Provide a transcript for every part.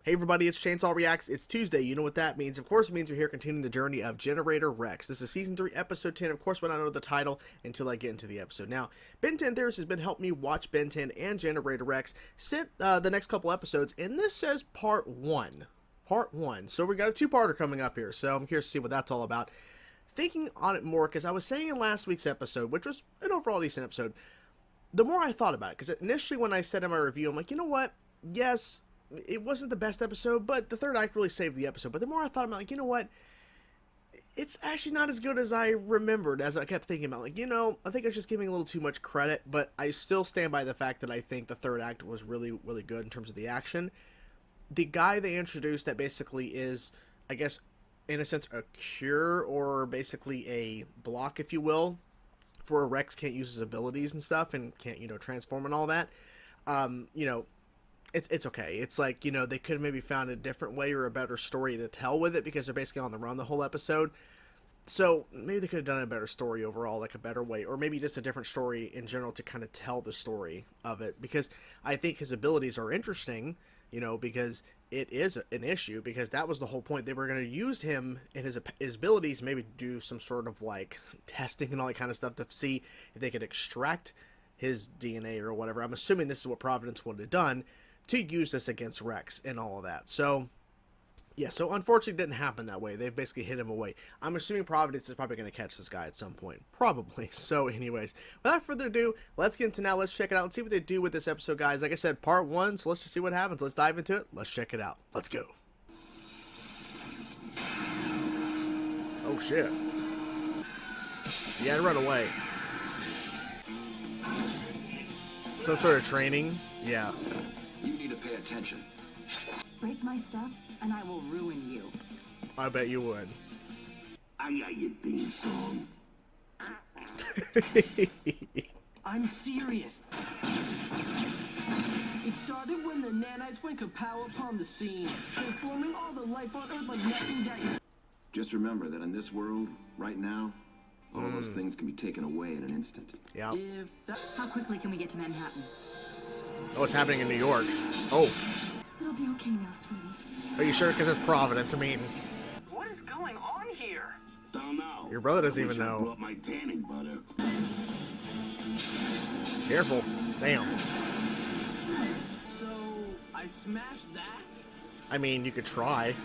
Hey everybody, it's Chainsaw Reacts. It's Tuesday. You know what that means. Of course, it means we're here continuing the journey of Generator Rex. This is Season 3, Episode 10. Of course, we don't know the title until I get into the episode. Now, Ben 10 Theorist has been helping me watch Ben 10 and Generator Rex sent the next couple episodes, and this says Part 1. Part 1. So we got a two-parter coming up here, so I'm curious to see what that's all about. Thinking on it more, because I was saying in last week's episode, which was an overall decent episode, the more I thought about it, because initially when I said in my review, I'm like, you know what? Yes, it wasn't the best episode, but the third act really saved the episode. But the more I thought about it, like, you know what? It's actually not as good as I remembered, as I kept thinking about. Like, you know, I think I was just giving a little too much credit, but I still stand by the fact that I think the third act was really, really good in terms of the action. The guy they introduced that basically is, I guess, in a sense, a cure, or basically a block, if you will, for a Rex can't use his abilities and stuff, and can't, you know, transform and all that. You know, it's okay. It's like, you know, they could have maybe found a different way or a better story to tell with it, because they're basically on the run the whole episode. So maybe they could have done a better story overall, like a better way, or maybe just a different story in general to kind of tell the story of it, because I think his abilities are interesting, you know, because it is an issue, because that was the whole point. They were going to use him and his abilities, maybe do some sort of like testing and all that kind of stuff to see if they could extract his DNA or whatever. I'm assuming this is what Providence would have done to use this against Rex and all of that. So yeah, so unfortunately it didn't happen that way. They've basically hid him away. I'm assuming Providence is probably going to catch this guy at some point. Probably. So anyways, without further ado, let's get into now. Let's check it out and see what they do with this episode, guys. Like I said, part 1, so let's just see what happens. Let's dive into it. Let's check it out. Let's go. Oh, shit. Yeah, run away. Some sort of training? Yeah. You need to pay attention. Break my stuff, and I will ruin you. I bet you would. I got your theme song. I'm serious. It started when the nanites went kapow upon the scene, transforming all the life on Earth like nothing that you... Just remember that in this world, right now, all those things can be taken away in an instant. Yeah. How quickly can we get to Manhattan? Oh, it's happening in New York. Oh. It'll be okay now, sweetie. Are you sure? Because it's Providence. I mean, What is going on here? Don't know. your brother doesn't I wish even I know. brought my tanning butter. Careful. Damn. So, I smashed that? I mean, you could try.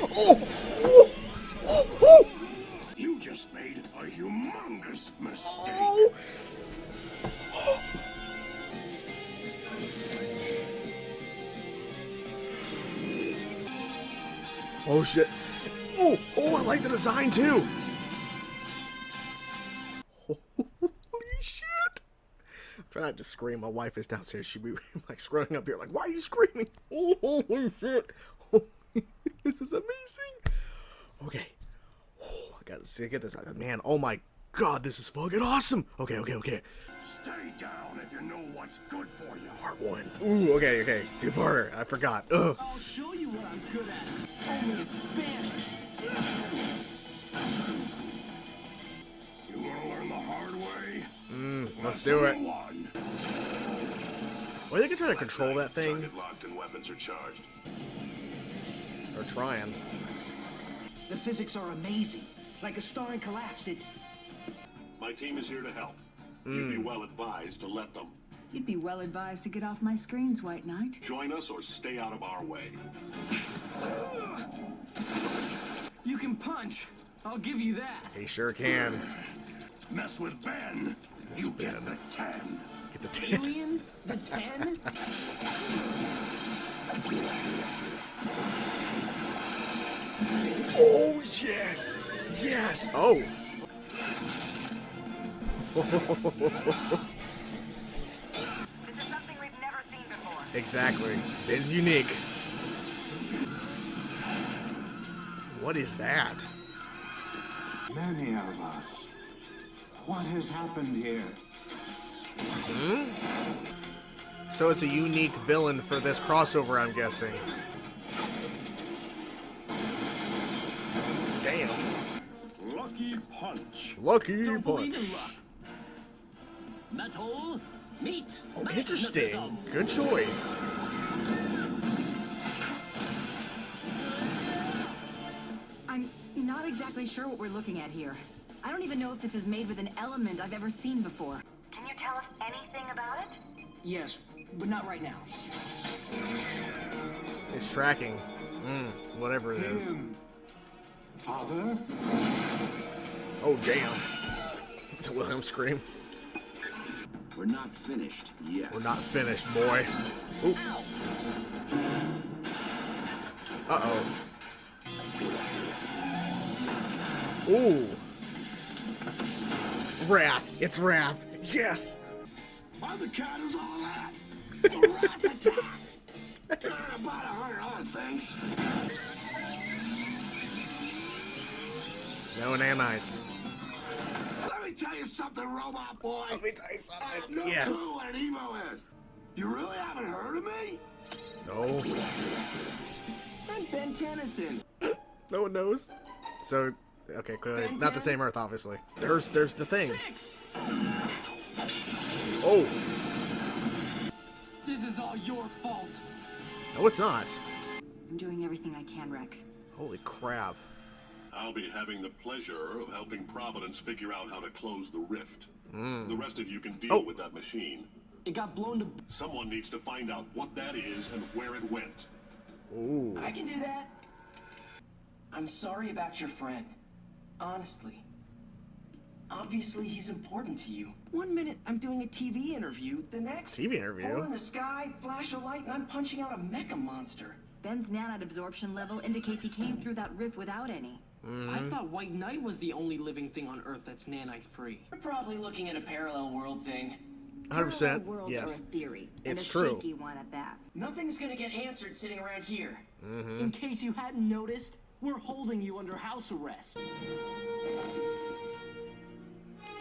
Oh! Oh! Oh! Oh! You just made a humongous mistake. Oh! Oh shit. Oh, oh, I like the design too. Holy shit. I'm trying not to scream. My wife is downstairs. She'd be like scrolling up here like, why are you screaming? Oh, holy shit. This is amazing. Okay. Oh, I gotta get this. Man, oh my god, this is fucking awesome. Okay. Stay down if you know what's good for you. Part 1. Ooh, okay. Two-parter. I forgot. Ugh. I'll show you what I'm good at. Only in Spanish. You wanna learn the hard way? Let's do it. One. Well, they can try to control that thing. Target locked and weapons are charged. Or trying. The physics are amazing. Like a star in collapse, it... My team is here to help. You'd be well advised to let them. You'd be well advised to get off my screens, White Knight. Join us or stay out of our way. You can punch. I'll give you that. He sure can. Mess with Ben. You with get Ben. the 10. Get the 10. Aliens? The 10? Oh, yes. Yes. Oh. This is something we've never seen before. Exactly. It's unique. What is that? Many of us. What has happened here? So it's a unique villain for this crossover, I'm guessing. Damn. Lucky punch. Lucky Don't believe punch. in luck. Metal Meat. Oh, interesting. Good choice. I'm not exactly sure what we're looking at here. I don't even know if this is made with an element I've ever seen before. Can you tell us anything about it? Yes, but not right now. It's tracking. Whatever it is. Father? Oh, damn. It's a Wilhelm scream. We're not finished yet. We're not finished, boy. Ooh. Uh-oh. Ooh. Wrath. It's Wrath. Yes. Why the cat is all that? A rat attack. About 100 other things. No nanites. Let me tell you something, robot boy. Let me tell you I have something. no Yes. clue what an Evo is. You really haven't heard of me? No. I'm Ben Tennyson. No one knows. So, okay, clearly not the same Earth, obviously. There's the thing. 6. Oh. This is all your fault. No, it's not. I'm doing everything I can, Rex. Holy crap. I'll be having the pleasure of helping Providence figure out how to close the rift. The rest of you can deal with that machine. It got blown to... Someone needs to find out what that is and where it went. Ooh. I can do that. I'm sorry about your friend. Honestly. Obviously, he's important to you. One minute, I'm doing a TV interview. The next... TV interview? Hole in the sky, flash of light, and I'm punching out a mecha monster. Ben's nanite absorption level indicates he came through that rift without any. I thought White Knight was the only living thing on Earth that's nanite-free. You're probably looking at a parallel world thing. 100%. Parallel worlds are Yes. a theory, and It's a true. shaky one at that. Nothing's gonna get answered sitting around here. In case you hadn't noticed, we're holding you under house arrest.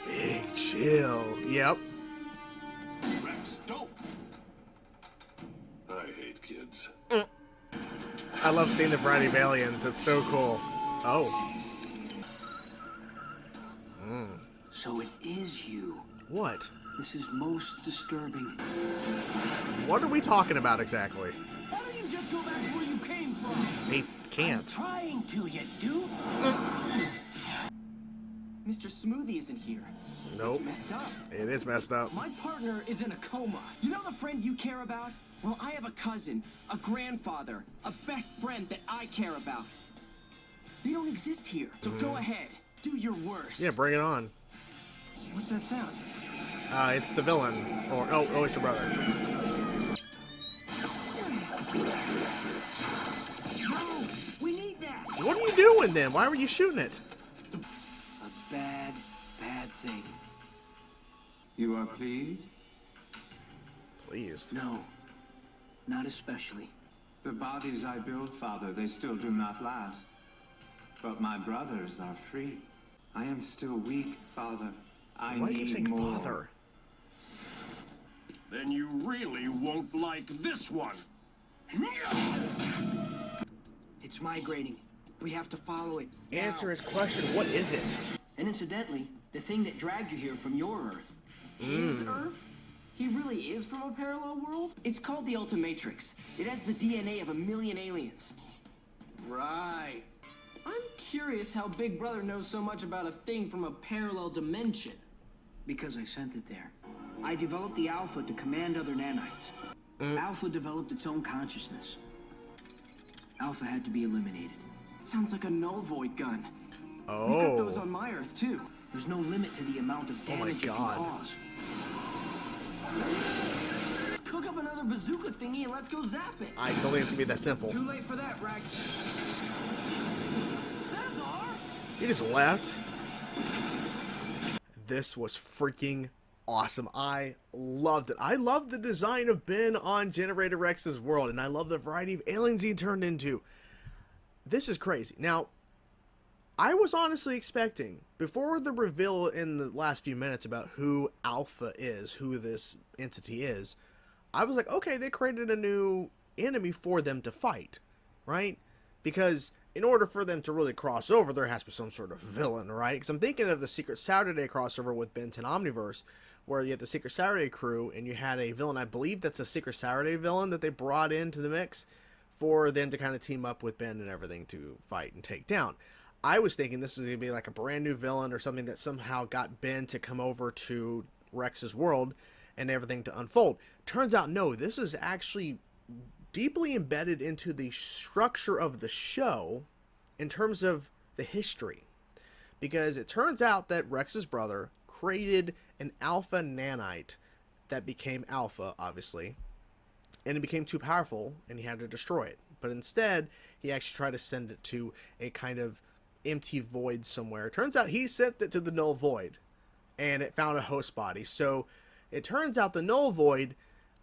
Big chill. Yep. Rex, don't! I hate kids. I love seeing the variety of aliens. It's so cool. Oh. So it is you. What? This is most disturbing. What are we talking about exactly? Why don't you just go back to where you came from? He can't. Trying to, you do. Mr. Smoothie isn't here. Nope. It's messed up. It is messed up. My partner is in a coma. You know the friend you care about? Well, I have a cousin, a grandfather, a best friend that I care about. They don't exist here. So go ahead. Do your worst. Yeah, bring it on. What's that sound? It's the villain. Or oh, it's your brother. No! We need that! What are you doing then? Why were you shooting it? A bad, bad thing. You are pleased? Pleased. No. Not especially. The bodies I built, Father, they still do not last. But my brothers are free. I am still weak, Father. I Why do you keep need saying more. father? Then you really won't like this one. It's migrating. We have to follow it. now. Answer his question. What is it? And incidentally, the thing that dragged you here from your Earth is Earth? He really is from a parallel world? It's called the Ultimatrix. It has the DNA of 1 million aliens. Right. I'm curious how Big Brother knows so much about a thing from a parallel dimension. Because I sent it there. I developed the Alpha to command other nanites. Alpha developed its own consciousness. Alpha had to be eliminated. It sounds like a null void gun. We've got those Oh. on my Earth, too. There's no limit to the amount of Oh my damage it can God. cause. Cook up another bazooka thingy and let's go zap it. I don't think it's gonna be that simple. Too late for that, Rex. Cesar! He just left. This was freaking awesome. I loved it. I love the design of Ben on Generator Rex's world, and I love the variety of aliens he turned into. This is crazy. Now, I was honestly expecting, before the reveal in the last few minutes about who Alpha is, who this entity is, I was like, okay, they created a new enemy for them to fight, right? Because in order for them to really cross over, there has to be some sort of villain, right? Because I'm thinking of the Secret Saturday crossover with Ben 10 Omniverse, where you had the Secret Saturday crew, and you had a villain, I believe that's a Secret Saturday villain that they brought into the mix for them to kind of team up with Ben and everything to fight and take down. I was thinking this was going to be like a brand new villain or something that somehow got Ben to come over to Rex's world and everything to unfold. Turns out, no, this is actually deeply embedded into the structure of the show in terms of the history, because it turns out that Rex's brother created an alpha nanite that became alpha, obviously, and it became too powerful and he had to destroy it. But instead he actually tried to send it to a kind of empty void somewhere. It turns out he sent it to the null void and it found a host body. So it turns out the null void,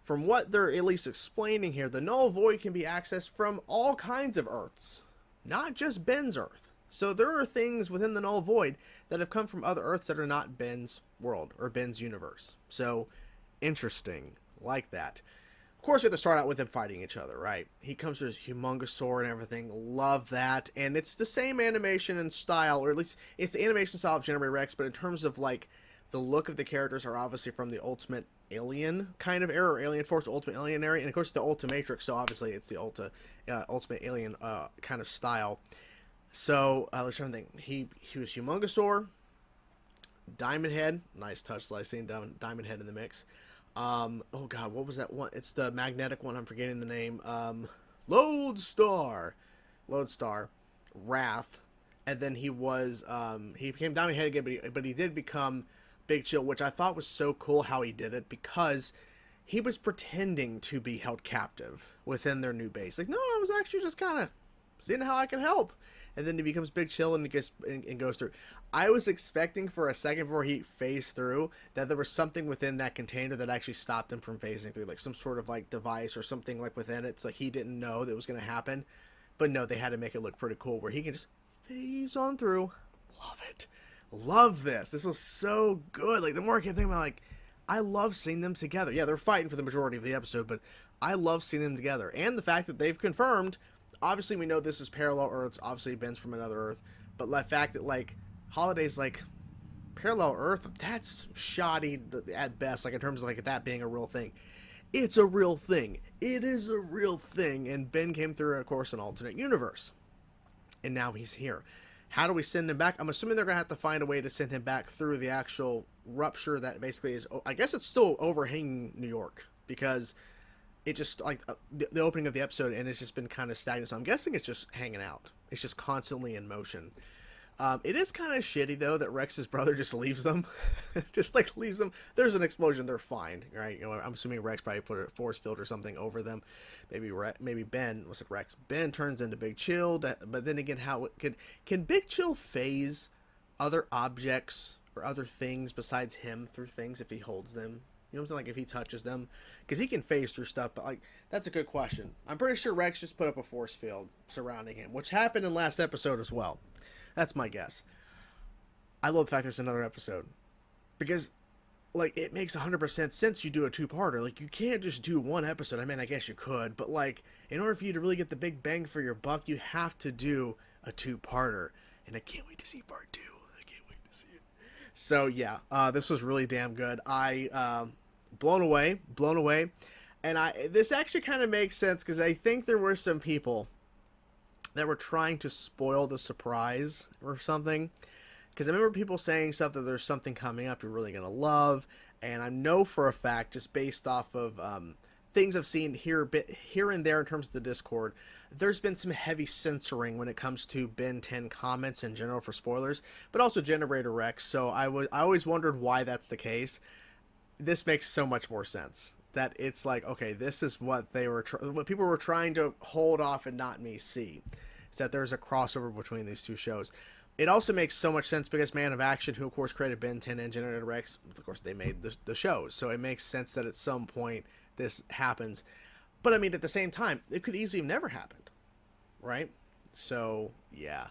from what they're at least explaining here, the null void can be accessed from all kinds of Earths, not just Ben's Earth. So there are things within the null void that have come from other Earths that are not Ben's world or Ben's universe. So interesting, like that. Of course, we have to start out with them fighting each other, right? He comes to his humongous sword and everything. Love that. And it's the same animation and style, or at least it's the animation style of Generator Rex, but in terms of like the look of the characters are obviously from the Ultimate Alien kind of era, or Alien Force, Ultimate Alien era, and of course the Ultimatrix, so obviously it's the Ultimate Alien kind of style. So let's try to think. He was Humongosaur, Diamond Head, nice touch slicing, Diamond Head in the mix. Oh god, what was that one? It's the magnetic one, I'm forgetting the name. Lodestar, Wrath, and then he became Diamond Head again, but he did become Big Chill, which I thought was so cool how he did it, because he was pretending to be held captive within their new base. Like, no, I was actually just kind of seeing how I can help. And then he becomes Big Chill and goes through. I was expecting for a second before he phased through that there was something within that container that actually stopped him from phasing through, like some sort of like device or something like within it. So like he didn't know that was going to happen. But no, they had to make it look pretty cool where he can just phase on through. Love it. Love this. This was so good. Like, the more I kept thinking about, like, I love seeing them together. Yeah, they're fighting for the majority of the episode, but I love seeing them together. And the fact that they've confirmed, obviously we know this is parallel Earths, obviously Ben's from another Earth, but the fact that, like, Holiday's, like, parallel Earth, that's shoddy at best, like, in terms of, like, that being a real thing. It's a real thing. It is a real thing. And Ben came through, of course, an alternate universe. And now he's here. How do we send him back? I'm assuming they're going to have to find a way to send him back through the actual rupture that basically is... I guess it's still overhanging New York, because it just, like, the opening of the episode, and it's just been kind of stagnant. So I'm guessing it's just hanging out. It's just constantly in motion. It is kind of shitty, though, that Rex's brother just leaves them. Just, like, leaves them. There's an explosion. They're fine, right? You know, I'm assuming Rex probably put a force field or something over them. Maybe Ben, was it Rex? Ben turns into Big Chill, but then again, how can Big Chill phase other objects or other things besides him through things if he holds them? You know what I'm saying? Like, if he touches them? Because he can phase through stuff, but, like, that's a good question. I'm pretty sure Rex just put up a force field surrounding him, which happened in last episode as well. That's my guess. I love the fact there's another episode, because, like, it makes 100% sense you do a two-parter. Like, you can't just do one episode. I mean, I guess you could, but, like, in order for you to really get the big bang for your buck, you have to do a two-parter. And I can't wait to see part 2. I can't wait to see it. So, yeah, this was really damn good. Blown away. And this actually kind of makes sense, because I think there were some people that were trying to spoil the surprise or something. Because I remember people saying stuff that there's something coming up you're really going to love. And I know for a fact, just based off of things I've seen here and there in terms of the Discord, there's been some heavy censoring when it comes to Ben 10 comments in general for spoilers, but also Generator Rex. So I always wondered why that's the case. This makes so much more sense. That it's like, okay, this is what what people were trying to hold off and not me see. Is that there's a crossover between these two shows. It also makes so much sense because Man of Action, who of course created Ben 10 and Generator Rex, of course they made the shows. So it makes sense that at some point this happens. But I mean, at the same time, it could easily have never happened. Right? So, yeah.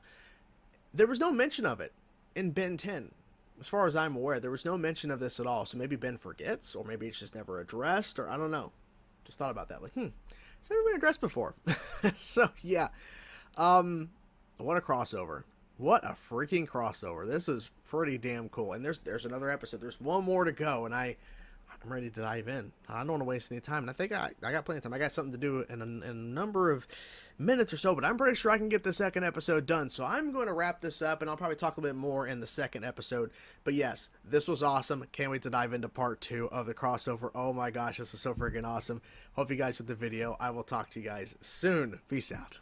There was no mention of it in Ben 10. As far as I'm aware, there was no mention of this at all. So maybe Ben forgets, or maybe it's just never addressed, or I don't know. Just thought about that. Like, it's never been addressed before. So, yeah. What a crossover. What a freaking crossover. This is pretty damn cool. And there's another episode. There's one more to go, and I'm ready to dive in. I don't want to waste any time. And I think I got plenty of time. I got something to do in a number of minutes or so, but I'm pretty sure I can get the second episode done. So I'm going to wrap this up, and I'll probably talk a little bit more in the second episode. But yes, this was awesome. Can't wait to dive into part 2 of the crossover. Oh my gosh, this is so freaking awesome. Hope you guys liked the video. I will talk to you guys soon. Peace out.